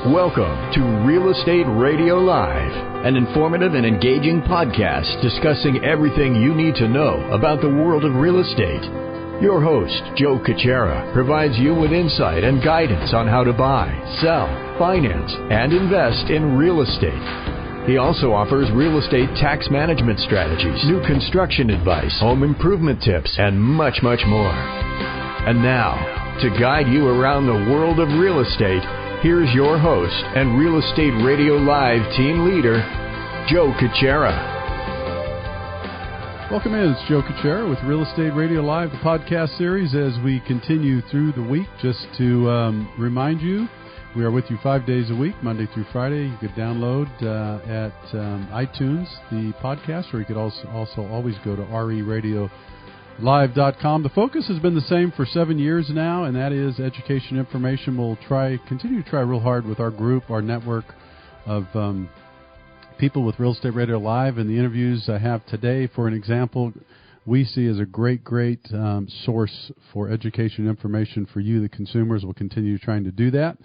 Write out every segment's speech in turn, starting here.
Welcome to Real Estate Radio Live, an informative and engaging podcast discussing everything you need to know about the world of real estate. Your host, Joe Caccera, provides you with insight and guidance on how to buy, sell, finance, and invest in real estate. He also offers real estate tax management strategies, new construction advice, home improvement tips, and much, much more. And now, to guide you around the world of real estate, here's your host and Real Estate Radio Live team leader, Joe Caccera. Welcome in. It's Joe Caccera with Real Estate Radio Live, the podcast series, as we continue through the week. Just to remind you, we are with you 5 days a week, Monday through Friday. You could download at iTunes the podcast, or you could also always go to RERLive.com. The focus has been the same for 7 years now, and that is education information. We'll continue to try real hard with our group, our network of people with Real Estate Radio Live, and the interviews I have today, for an example, we see as a great source for education information for you, the consumers. We'll continue trying to do that.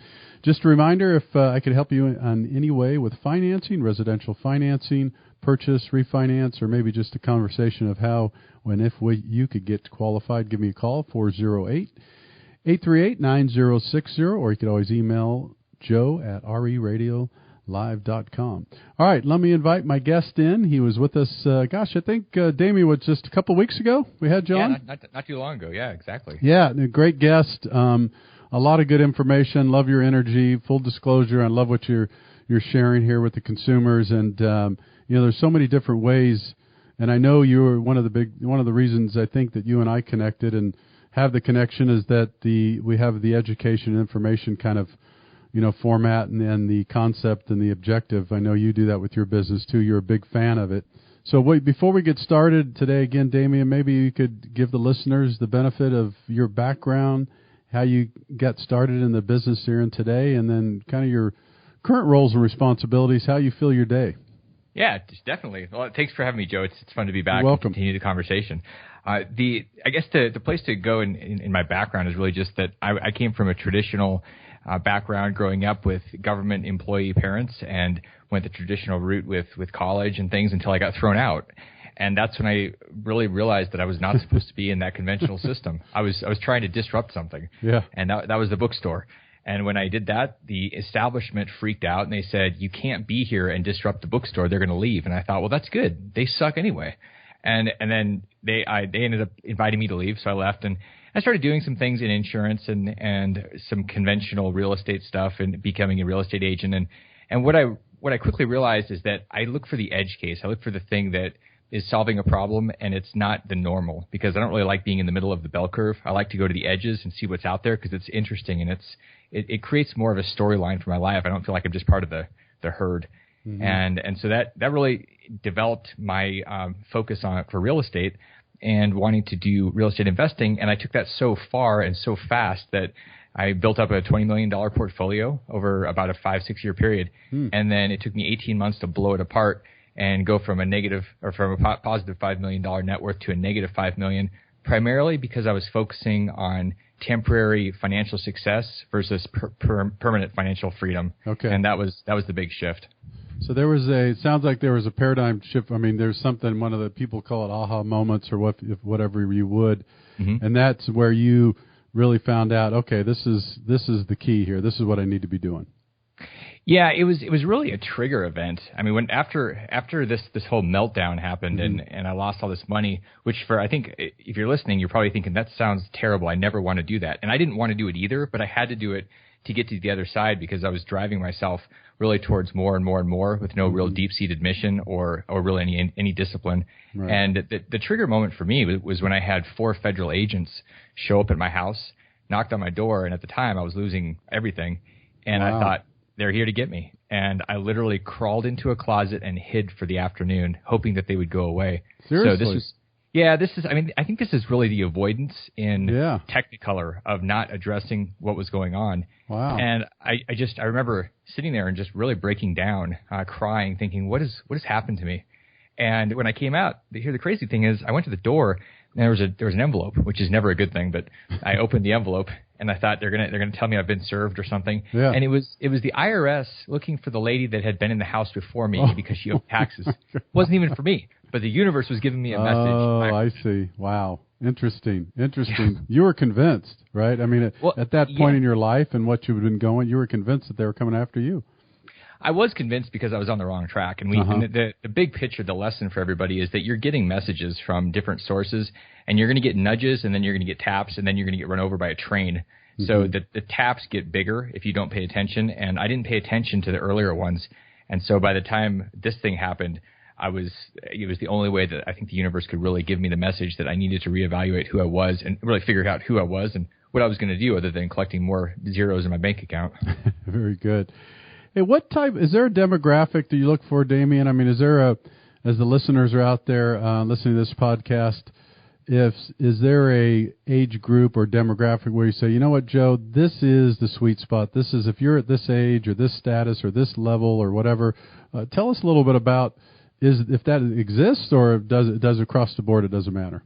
Just a reminder, if I could help you in any way with financing, residential financing, purchase, refinance, or maybe just a conversation of how, when, if you could get qualified, give me a call, 408-838-9060, or you could always email Joe at RERadiolive.com. All right, let me invite my guest in. He was with us, I think Damion was just a couple weeks ago. We had John? Yeah, not too long ago. Yeah, exactly. Yeah, a great guest. A lot of good information. Love your energy. Full disclosure, I love what you're sharing here with the consumers. And there's so many different ways. And I know you're one of the reasons I think that you and I connected and have the connection is that we have the education and information kind of format and the concept and the objective. I know you do that with your business too. You're a big fan of it. So before we get started today, again, Damion, maybe you could give the listeners the benefit of your background, how you got started in the business here and today, and then kind of your current roles and responsibilities, how you feel your day. Yeah, definitely. Well, thanks for having me, Joe. It's fun to be back. You're welcome. And continue the conversation. I guess the place to go in my background is really just that I came from a traditional background growing up with government employee parents and went the traditional route with college and things until I got thrown out. And that's when I really realized that I was not supposed to be in that conventional system. I was trying to disrupt something. Yeah. And that was the bookstore. And when I did that, the establishment freaked out and they said, you can't be here and disrupt the bookstore. They're going to leave. And I thought, well, that's good. They suck anyway. And then they ended up inviting me to leave. So I left and I started doing some things in insurance and some conventional real estate stuff and becoming a real estate agent. And what I quickly realized is that I look for the edge case. I look for the thing that is solving a problem, and it's not the normal, because I don't really like being in the middle of the bell curve. I like to go to the edges and see what's out there because it's interesting, and it creates more of a storyline for my life. I don't feel like I'm just part of the herd. Mm-hmm. And so that really developed my focus for real estate and wanting to do real estate investing, and I took that so far and so fast that I built up a $20 million portfolio over about a 5-6 year period, and then it took me 18 months to blow it apart and go from a positive $5 million net worth to a negative $5 million, primarily because I was focusing on temporary financial success versus permanent financial freedom. Okay. And that was the big shift. So it sounds like there was a paradigm shift. I mean, there's something, one of the people call it aha moments or whatever you would. Mm-hmm. And that's where you really found out, okay, this is the key here. This is what I need to be doing. Yeah, it was really a trigger event. I mean, when after this whole meltdown happened, mm-hmm. and I lost all this money, which I think if you're listening, you're probably thinking that sounds terrible. I never want to do that, and I didn't want to do it either, but I had to do it to get to the other side because I was driving myself really towards more and more and more with no mm-hmm. real deep-seated mission or really any discipline. Right. And the trigger moment for me was when I had 4 federal agents show up at my house, knocked on my door, and at the time I was losing everything, and wow. I thought, they're here to get me. And I literally crawled into a closet and hid for the afternoon, hoping that they would go away. Seriously? So I think this is really the avoidance in Technicolor of not addressing what was going on. Wow. And I remember sitting there and just really breaking down, crying, thinking, what has happened to me? And when I came out, the crazy thing is I went to the door and there was an envelope, which is never a good thing, but I opened the envelope and I thought they're gonna tell me I've been served or something. Yeah. And it was the IRS looking for the lady that had been in the house before me because she owed taxes. It wasn't even for me, but the universe was giving me a message. Oh, I see. Wow. Interesting. You were convinced, right? I mean, at that point in your life and what you've been going, you were convinced that they were coming after you. I was convinced because I was on the wrong track. And and the big picture, the lesson for everybody is that you're getting messages from different sources, and you're going to get nudges, and then you're going to get taps, and then you're going to get run over by a train. Mm-hmm. So the taps get bigger if you don't pay attention. And I didn't pay attention to the earlier ones. And so by the time this thing happened, it was the only way that I think the universe could really give me the message that I needed to reevaluate who I was and really figure out who I was and what I was going to do other than collecting more zeros in my bank account. Very good. Hey, is there a demographic that you look for, Damion? I mean, as the listeners are out there listening to this podcast, is there a age group or demographic where you say, you know what, Joe, this is the sweet spot. This is if you're at this age or this status or this level or whatever. Tell us a little bit about if that exists or does it across the board? It doesn't matter.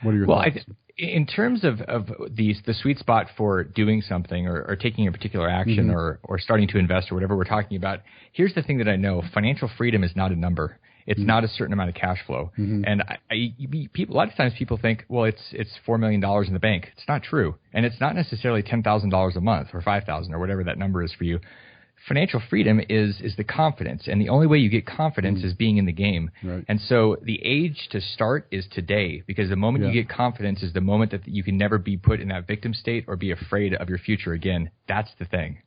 What are your thoughts? In terms of the sweet spot for doing something or taking a particular action or starting to invest or whatever we're talking about, here's the thing that I know. Financial freedom is not a number. It's not a certain amount of cash flow. And a lot of times people think, well, it's $4 million in the bank. It's not true. And it's not necessarily $10,000 a month or $5,000 or whatever that number is for you. Financial freedom is the confidence, and the only way you get confidence is being in the game. Right. And so the age to start is today, because the moment you get confidence is the moment that you can never be put in that victim state or be afraid of your future again. That's the thing.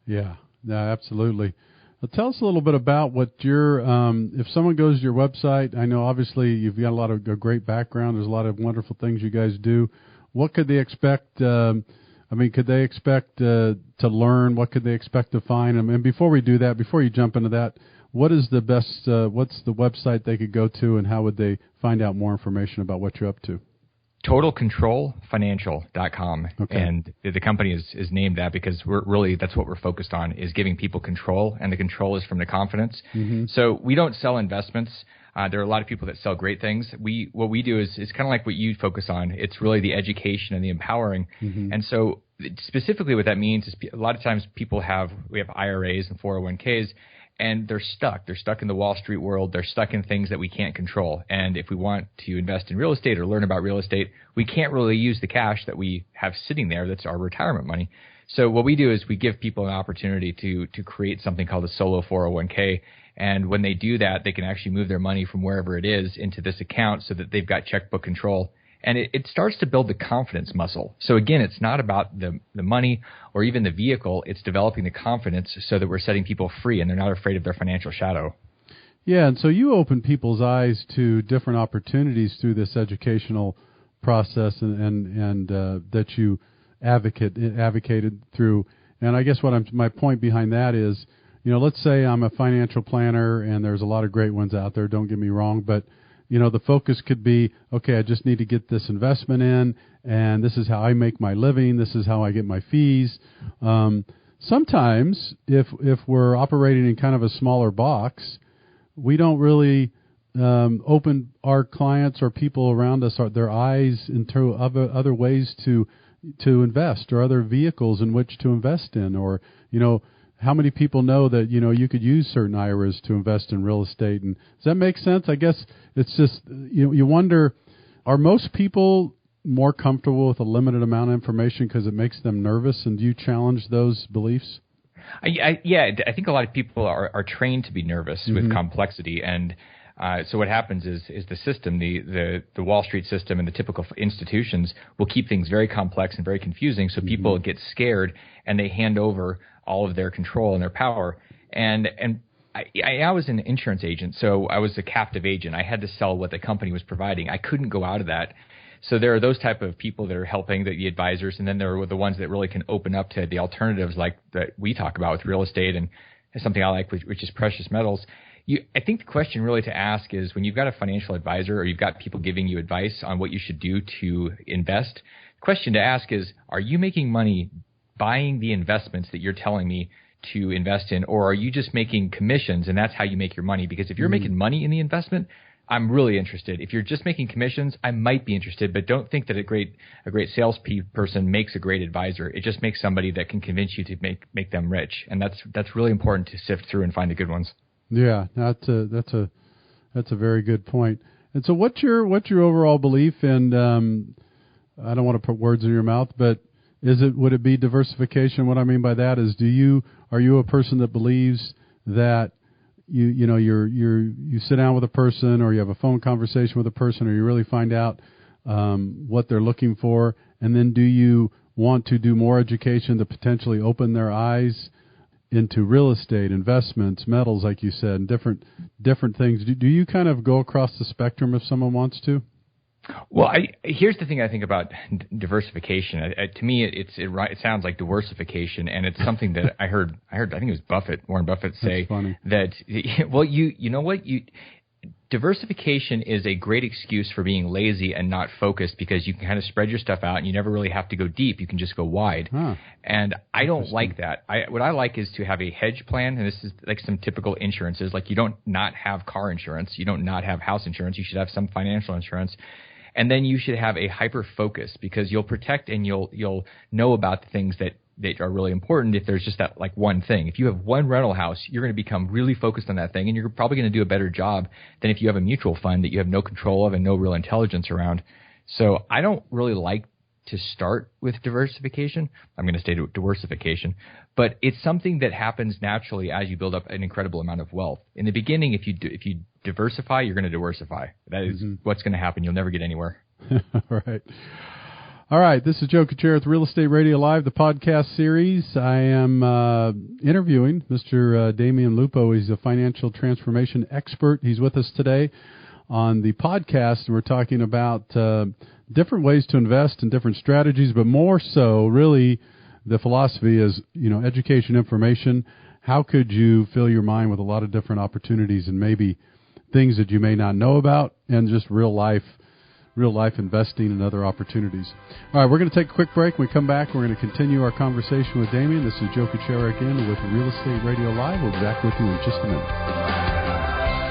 Yeah, absolutely. Well, tell us a little bit about what if someone goes to your website, I know obviously you've got a great background. There's a lot of wonderful things you guys do. What could they expect? Could they expect to learn? What could they expect to find? And before we do that, before you jump into that, what is the best? What's the website they could go to, and how would they find out more information about what you're up to? TotalControlFinancial.com. Okay. And the company is named that because that's what we're focused on, is giving people control, and the control is from the confidence. So we don't sell investments. There are a lot of people that sell great things. What we do is kind of like what you focus on. It's really the education and the empowering. And so specifically what that means is a lot of times we have IRAs and 401ks, and they're stuck. They're stuck in the Wall Street world. They're stuck in things that we can't control. And if we want to invest in real estate or learn about real estate, we can't really use the cash that we have sitting there that's our retirement money. So what we do is we give people an opportunity to create something called a solo 401k. And when they do that, they can actually move their money from wherever it is into this account so that they've got checkbook control. And it starts to build the confidence muscle. So again, it's not about the money or even the vehicle. It's developing the confidence so that we're setting people free and they're not afraid of their financial shadow. Yeah, and so you open people's eyes to different opportunities through this educational process and that you advocated through. And I guess my point behind that is, let's say I'm a financial planner, and there's a lot of great ones out there, don't get me wrong, but the focus could be, okay, I just need to get this investment in, and this is how I make my living, this is how I get my fees. Sometimes if we're operating in kind of a smaller box, we don't really open our clients or people around us their eyes into other ways to invest, or other vehicles in which to invest in, or how many people know that you could use certain IRAs to invest in real estate? And does that make sense? I guess it's just you wonder, are most people more comfortable with a limited amount of information because it makes them nervous? And do you challenge those beliefs? I think a lot of people are trained to be nervous with complexity, and so what happens is the system, the Wall Street system and the typical institutions will keep things very complex and very confusing, so people get scared and they hand over all of their control and their power. And I was an insurance agent, so I was a captive agent. I had to sell what the company was providing. I couldn't go out of that. So there are those type of people that are helping, the advisors, and then there are the ones that really can open up to the alternatives like that we talk about with real estate and something I like, which is precious metals. I think the question really to ask is, when you've got a financial advisor or you've got people giving you advice on what you should do to invest, the question to ask is, are you making money buying the investments that you're telling me to invest in, or are you just making commissions and that's how you make your money? Because if you're making money in the investment, I'm really interested. If you're just making commissions, I might be interested, but don't think that a great sales person makes a great advisor. It just makes somebody that can convince you to make them rich, and that's really important to sift through and find the good ones. Yeah, that's a very good point. And so, what's your overall belief? And I don't want to put words in your mouth, but would it be diversification? What I mean by that is, are you a person that believes that you sit down with a person, or you have a phone conversation with a person, or you really find out what they're looking for, and then do you want to do more education to potentially open their eyes into real estate, investments, metals, like you said, and different things? Do you kind of go across the spectrum if someone wants to? Well, here's the thing I think about diversification. To me, it sounds like diversification, and it's something that I heard. I think it was Warren Buffett say that. Well, you know what? Diversification is a great excuse for being lazy and not focused, because you can kind of spread your stuff out and you never really have to go deep. You can just go wide. And I don't like that. What I like is to have a hedge plan, and this is like some typical insurances. Like, you don't not have car insurance. You don't not have house insurance. You should have some financial insurance. And then you should have a hyper focus, because you'll protect and you'll know about the things that are really important if there's just that like one thing. If you have one rental house, you're going to become really focused on that thing, and you're probably going to do a better job than if you have a mutual fund that you have no control of and no real intelligence around. So I don't really like to start with diversification. I'm going to stay to diversification, but it's something that happens naturally as you build up an incredible amount of wealth. In the beginning, if you diversify, you're going to diversify. That is what's going to happen. You'll never get anywhere. Right. All right. This is Joe Kuchera with Real Estate Radio Live, the podcast series. I am interviewing Mr. Damion Lupo. He's a financial transformation expert. He's with us today on the podcast, and we're talking about different ways to invest and different strategies, but more so, really, the philosophy is, education, information. How could you fill your mind with a lot of different opportunities and maybe things that you may not know about, and just real life investing and other opportunities. All right, we're going to take a quick break. When we come back, we're going to continue our conversation with Damion. This is Joe Kuchera again with Real Estate Radio Live. We'll be back with you in just a minute.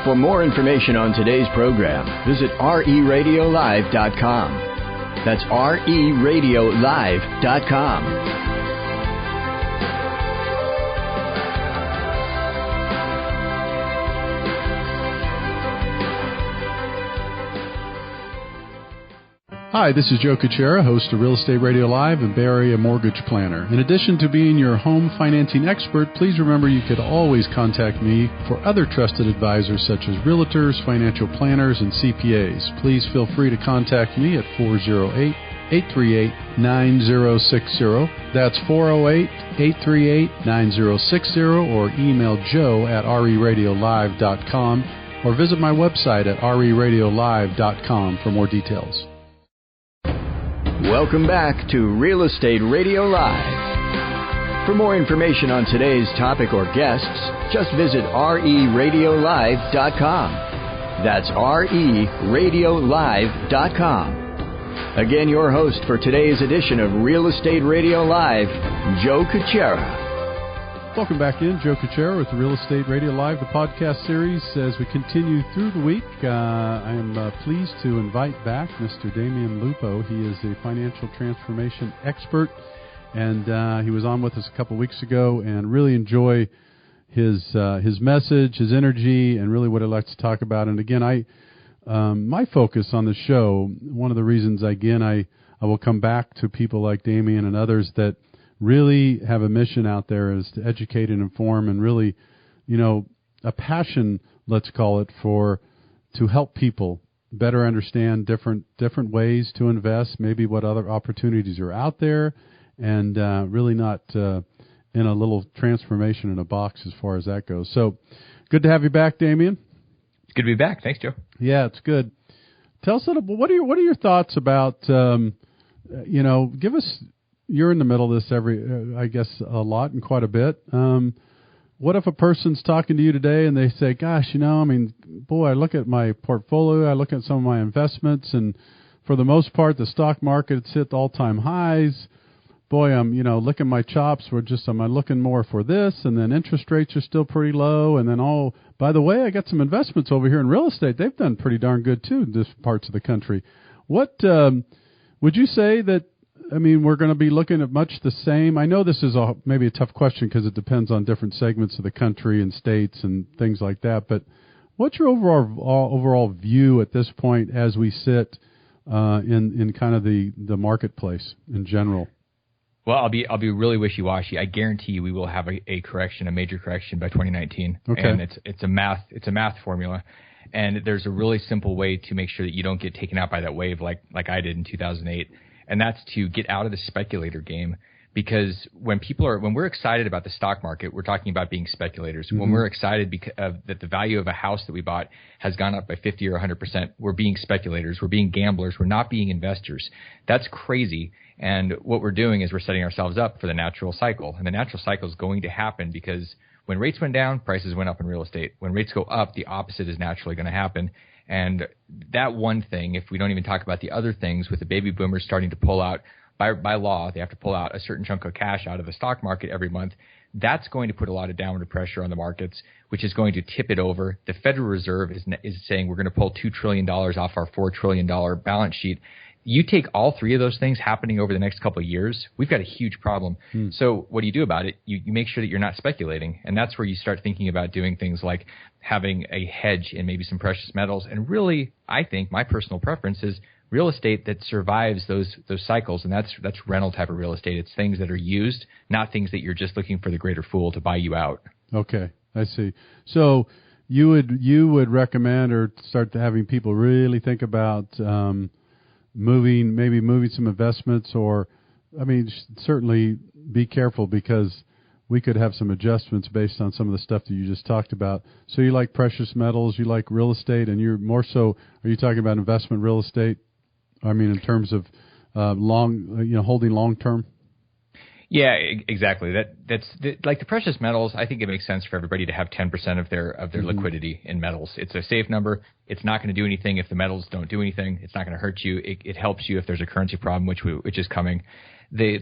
For more information on today's program, visit RERadiolive.com. That's RERadiolive.com. Hi, this is Joe Kuchera, host of Real Estate Radio Live and Bay Area Mortgage Planner. In addition to being your home financing expert, please remember you could always contact me for other trusted advisors such as realtors, financial planners, and CPAs. Please feel free to contact me at 408-838-9060. That's 408-838-9060, or email joe at RERadiolive.com, or visit my website at RERadiolive.com for more details. Welcome back to Real Estate Radio Live. For more information on today's topic or guests, just visit RERadiolive.com. That's RERadiolive.com. Again, your host for today's edition of Real Estate Radio Live, Joe Kuchera. Welcome back in, Joe Kuchera with Real Estate Radio Live, the podcast series. As we continue through the week, I am pleased to invite back Mr. Damion Lupo. He is a financial transformation expert, and he was on with us a couple weeks ago, and really enjoy his message, his energy, and really what I'd like to talk about. And again, my focus on the show, one of the reasons, again, I will come back to people like Damion and others that really have a mission out there, is to educate and inform, and really, a passion, let's call it, to help people better understand different ways to invest, maybe what other opportunities are out there, and really not in a little transformation in a box as far as that goes. So good to have you back, Damion. It's good to be back. Thanks, Joe. Yeah, it's good. Tell us a little, what are your thoughts about, give us, you're in the middle of this I guess a lot and quite a bit. What if a person's talking to you today and they say, gosh, I look at my portfolio, I look at some of my investments, and for the most part, the stock market's hit all-time highs. boy, I'm, licking my chops. Am I looking more for this? And then interest rates are still pretty low. And then, by the way, I got some investments over here in real estate. They've done pretty darn good too in different parts of the country. What would you say that? I mean, we're going to be looking at much the same. I know this is maybe a tough question because it depends on different segments of the country and states and things like that. But what's your overall view at this point as we sit in kind of the marketplace in general? Well, I'll be really wishy-washy. I guarantee you we will have a correction, a major correction by 2019. Okay. And it's a math formula. And there's a really simple way to make sure that you don't get taken out by that wave like I did in 2008. And that's to get out of the speculator game. Because when we're excited about the stock market, we're talking about being speculators. Mm-hmm. When we're excited that the value of a house that we bought has gone up by 50 or 100%, we're being speculators. We're being gamblers. We're not being investors. That's crazy. And what we're doing is we're setting ourselves up for the natural cycle. And the natural cycle is going to happen because when rates went down, prices went up in real estate. When rates go up, the opposite is naturally going to happen. And that one thing, if we don't even talk about the other things, with the baby boomers starting to pull out, by law, they have to pull out a certain chunk of cash out of the stock market every month. That's going to put a lot of downward pressure on the markets, which is going to tip it over. The Federal Reserve is saying we're going to pull $2 trillion off our $4 trillion balance sheet. You take all three of those things happening over the next couple of years, we've got a huge problem. So what do you do about it? You make sure that you're not speculating. And that's where you start thinking about doing things like having a hedge in maybe some precious metals. And really, I think my personal preference is real estate that survives those cycles. And that's rental type of real estate. It's things that are used, not things that you're just looking for the greater fool to buy you out. Okay, I see. So you would recommend or start having people really think about moving some investments, or, I mean, certainly be careful because we could have some adjustments based on some of the stuff that you just talked about. So you like precious metals, you like real estate, and you're more so, are you talking about investment real estate? I mean, in terms of holding long term? Yeah, exactly. That's like the precious metals. I think it makes sense for everybody to have 10% of their liquidity in metals. It's a safe number. It's not going to do anything if the metals don't do anything. It's not going to hurt you. It helps you if there's a currency problem, which is coming. The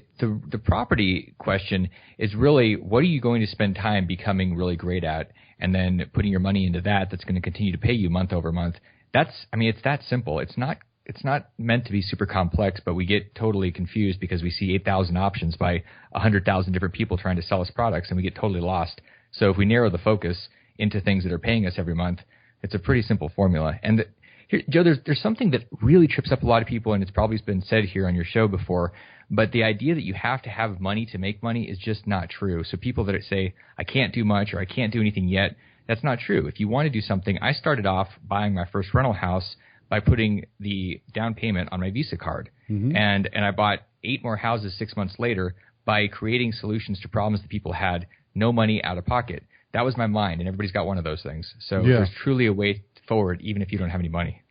property question is really, what are you going to spend time becoming really great at, and then putting your money into that's going to continue to pay you month over month. It's that simple. It's not meant to be super complex, but we get totally confused because we see 8,000 options by 100,000 different people trying to sell us products, and we get totally lost. So if we narrow the focus into things that are paying us every month, it's a pretty simple formula. And here, Joe, there's something that really trips up a lot of people, and it's probably been said here on your show before, but the idea that you have to have money to make money is just not true. So people that say, I can't do much or I can't do anything yet, that's not true. If you want to do something, I started off buying my first rental house by putting the down payment on my Visa card. Mm-hmm. And I bought 8 more houses 6 months later by creating solutions to problems that people had, no money out of pocket. That was my mind, and everybody's got one of those things. So There's truly a way forward, even if you don't have any money.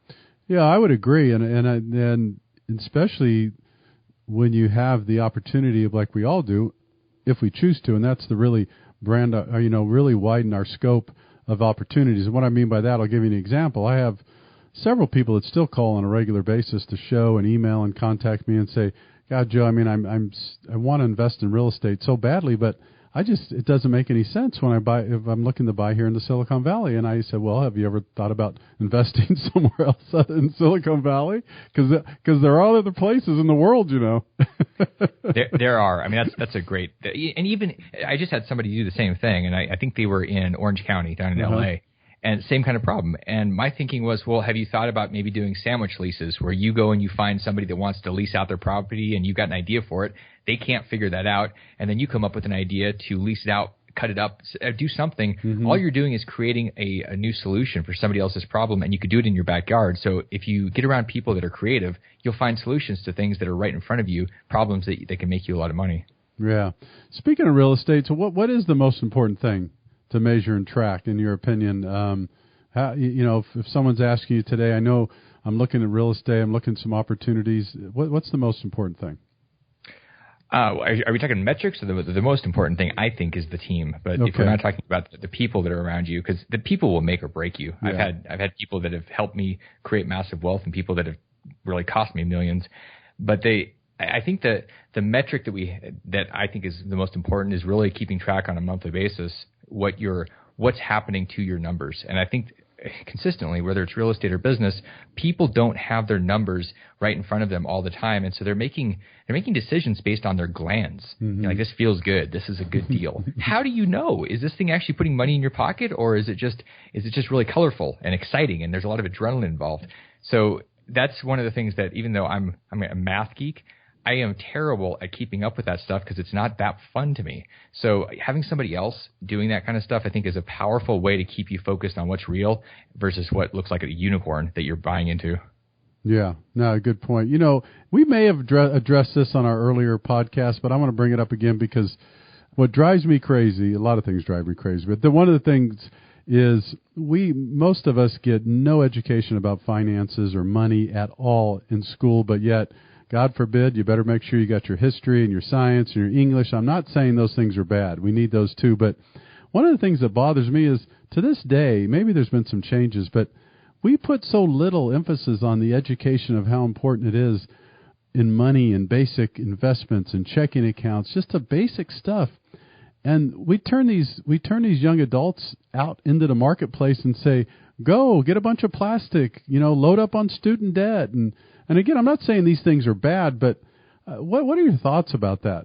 Yeah, I would agree, and especially when you have the opportunity of, like we all do, if we choose to, and that's the really really widen our scope of opportunities. And what I mean by that, I'll give you an example. I have several people that still call on a regular basis to show and email and contact me and say, God, Joe, I mean, I want to invest in real estate so badly, but it doesn't make any sense if I'm looking to buy here in the Silicon Valley. And I said, well, have you ever thought about investing somewhere else other than Silicon Valley? Because there are other places in the world, There are. I mean, that's a great, and even I just had somebody do the same thing, and I think they were in Orange County down in LA. And same kind of problem. And my thinking was, well, have you thought about maybe doing sandwich leases where you go and you find somebody that wants to lease out their property and you've got an idea for it. They can't figure that out. And then you come up with an idea to lease it out, cut it up, do something. Mm-hmm. All you're doing is creating a new solution for somebody else's problem, and you could do it in your backyard. So if you get around people that are creative, you'll find solutions to things that are right in front of you, problems that can make you a lot of money. Yeah. Speaking of real estate, so what is the most important thing to measure and track, in your opinion? If someone's asking you today, I know I'm looking at real estate, I'm looking at some opportunities. What's the most important thing? Are we talking metrics? Or the most important thing, I think, is the team. But if we're not talking about the people that are around you, because the people will make or break you. Yeah. I've had people that have helped me create massive wealth, and people that have really cost me millions. But I think that the metric that I think is the most important is really keeping track on a monthly basis what's happening to your numbers. And I think consistently, whether it's real estate or business, people don't have their numbers right in front of them all the time, and so they're making decisions based on their glands. Like, this feels good, this is a good deal. How do you know? Is this thing actually putting money in your pocket, or is it just really colorful and exciting, and there's a lot of adrenaline involved? So that's one of the things that, even though I'm a math geek, I am terrible at keeping up with that stuff because it's not that fun to me. So having somebody else doing that kind of stuff, I think, is a powerful way to keep you focused on what's real versus what looks like a unicorn that you're buying into. Yeah, no, good point. We may have addressed this on our earlier podcast, but I want to bring it up again because what drives me crazy, a lot of things drive me crazy, but one of the things is most of us get no education about finances or money at all in school, but yet, God forbid, you better make sure you got your history and your science and your English. I'm not saying those things are bad. We need those too. But one of the things that bothers me is, to this day, maybe there's been some changes, but we put so little emphasis on the education of how important it is in money and basic investments and checking accounts, just the basic stuff. And we turn these young adults out into the marketplace and say, go get a bunch of plastic, load up on student debt. And again, I'm not saying these things are bad, but what are your thoughts about that?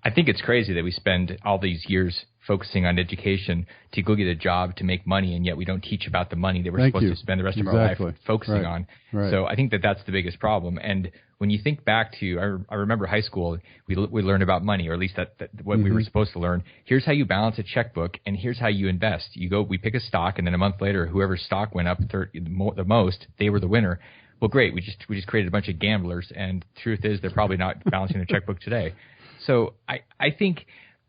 I think it's crazy that we spend all these years focusing on education to go get a job to make money, and yet we don't teach about the money that we're supposed to spend the rest of our life focusing on. Right. So I think that that's the biggest problem. And when you think back to, I remember high school, we learned about money, or at least that what we were supposed to learn. Here's how you balance a checkbook, and here's how you invest. We pick a stock, and then a month later, whoever's stock went up the most, they were the winner. Well, great. We just created a bunch of gamblers, and the truth is they're probably not balancing their checkbook today. So I think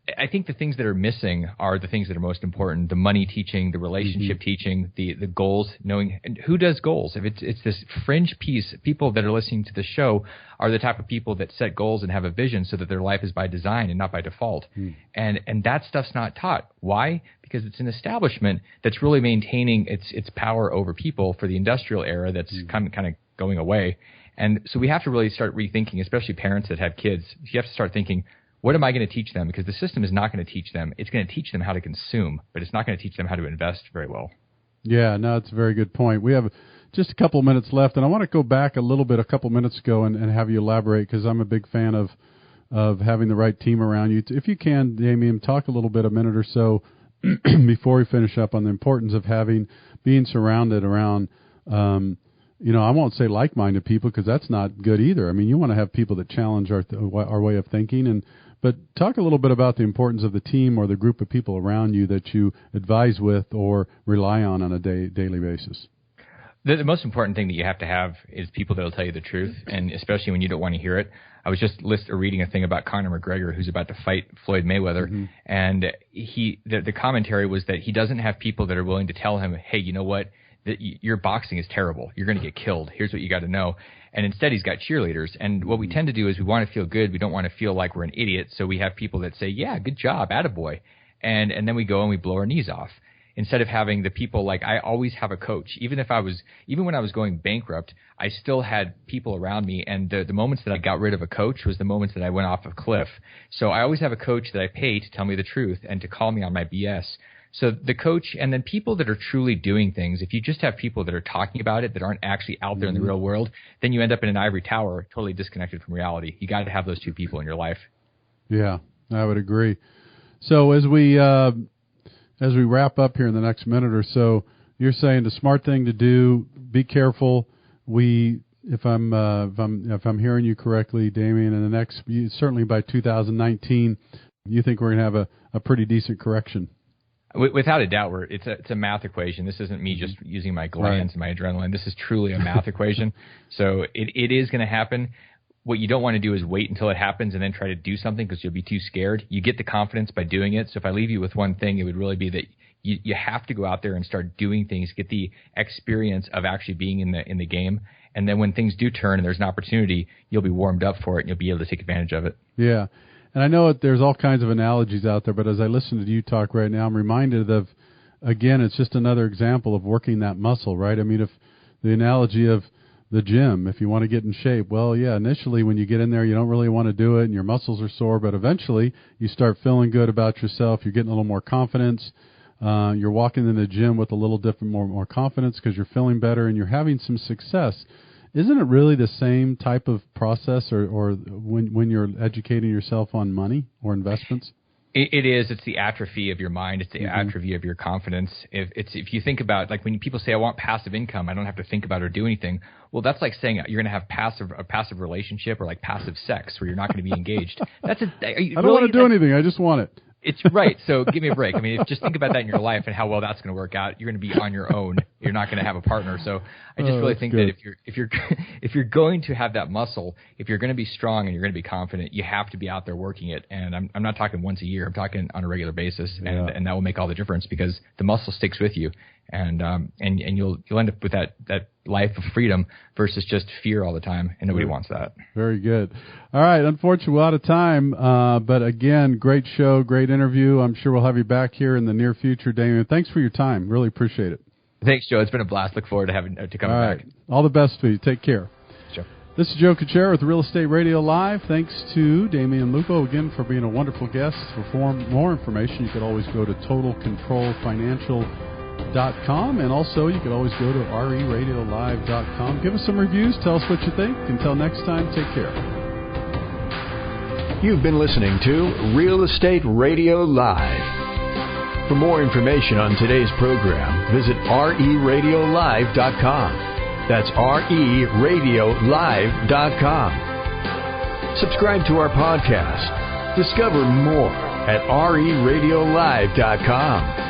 the things that are missing are the things that are most important: the money teaching, the relationship teaching, the goals, knowing who does goals. If it's this fringe piece, people that are listening to the show are the type of people that set goals and have a vision so that their life is by design and not by default. And that stuff's not taught. Why? Because it's an establishment that's really maintaining its power over people for the industrial era that's kind of going away. And so we have to really start rethinking, especially parents that have kids. You have to start thinking, what am I going to teach them? Because the system is not going to teach them. It's going to teach them how to consume, but it's not going to teach them how to invest very well. Yeah, no, it's a very good point. We have just a couple minutes left, and I want to go back a couple minutes ago and have you elaborate, because I'm a big fan of having the right team around you. If you can, Damion, talk a minute or so before we finish up on the importance of being surrounded around I won't say like-minded people, because that's not good either. I mean, you want to have people that challenge our way of thinking. But talk a little bit about the importance of the team or the group of people around you that you advise with or rely on a daily basis. The most important thing that you have to have is people that will tell you the truth, and especially when you don't want to hear it. I was just reading a thing about Conor McGregor, who's about to fight Floyd Mayweather, and the commentary was that he doesn't have people that are willing to tell him, hey, you know what? That your boxing is terrible. You're going to get killed. Here's what you got to know. And instead, he's got cheerleaders. And what we tend to do is we want to feel good. We don't want to feel like we're an idiot. So we have people that say, yeah, good job, attaboy. And then we go and we blow our knees off. Instead of having the people, like, I always have a coach. Even when I was going bankrupt, I still had people around me. And the moments that I got rid of a coach was the moments that I went off a cliff. So I always have a coach that I pay to tell me the truth and to call me on my BS. So the coach, and then people that are truly doing things. If you just have people that are talking about it that aren't actually out there in the real world, then you end up in an ivory tower, totally disconnected from reality. You got to have those two people in your life. Yeah, I would agree. So as we wrap up here in the next minute or so, you're saying the smart thing to do: be careful. If I'm hearing you correctly, Damion, in the next, certainly by 2019, you think we're going to have a pretty decent correction. Without a doubt, it's a math equation. This isn't me just using my glands and my adrenaline. This is truly a math equation. So it is going to happen. What you don't want to do is wait until it happens and then try to do something, because you'll be too scared. You get the confidence by doing it. So if I leave you with one thing, it would really be that you have to go out there and start doing things, get the experience of actually being in the game. And then when things do turn and there's an opportunity, you'll be warmed up for it and you'll be able to take advantage of it. Yeah. And I know there's all kinds of analogies out there, but as I listen to you talk right now, I'm reminded of, again, it's just another example of working that muscle, right? I mean, if the analogy of the gym, if you want to get in shape. Well, yeah, initially when you get in there, you don't really want to do it and your muscles are sore, but eventually you start feeling good about yourself. You're getting a little more confidence. You're walking in the gym with a little different, more confidence because you're feeling better and you're having some success. Isn't it really the same type of process or when you're educating yourself on money or investments? It is. It's the atrophy of your mind. It's the atrophy of your confidence. If you think about, like, when people say, I want passive income, I don't have to think about or do anything. Well, that's like saying you're going to have a passive relationship or like passive sex where you're not going to be engaged. I don't want to do anything. I just want it. It's right. So give me a break. I mean, just think about that in your life and how well that's going to work out. You're going to be on your own. You're not going to have a partner. So I just really think that if you're going to have that muscle, if you're going to be strong and you're going to be confident, you have to be out there working it. And I'm not talking once a year. I'm talking on a regular basis, and that will make all the difference because the muscle sticks with you, and you'll end up with that life of freedom versus just fear all the time, and nobody wants that. Very good. All right, unfortunately, we're out of time, but again, great show, great interview. I'm sure we'll have you back here in the near future, Damion. Thanks for your time. Really appreciate it. Thanks, Joe. It's been a blast. Look forward to coming back. All the best to you. Take care. Sure. This is Joe Kuchera with Real Estate Radio Live. Thanks to Damion Lupo again for being a wonderful guest. For more information, you could always go to totalcontrolfinancial.com, and also you could always go to reradiolive.com. Give us some reviews. Tell us what you think. Until next time, take care. You've been listening to Real Estate Radio Live. For more information on today's program, visit reradiolive.com. That's reradiolive.com. Subscribe to our podcast. Discover more at reradiolive.com.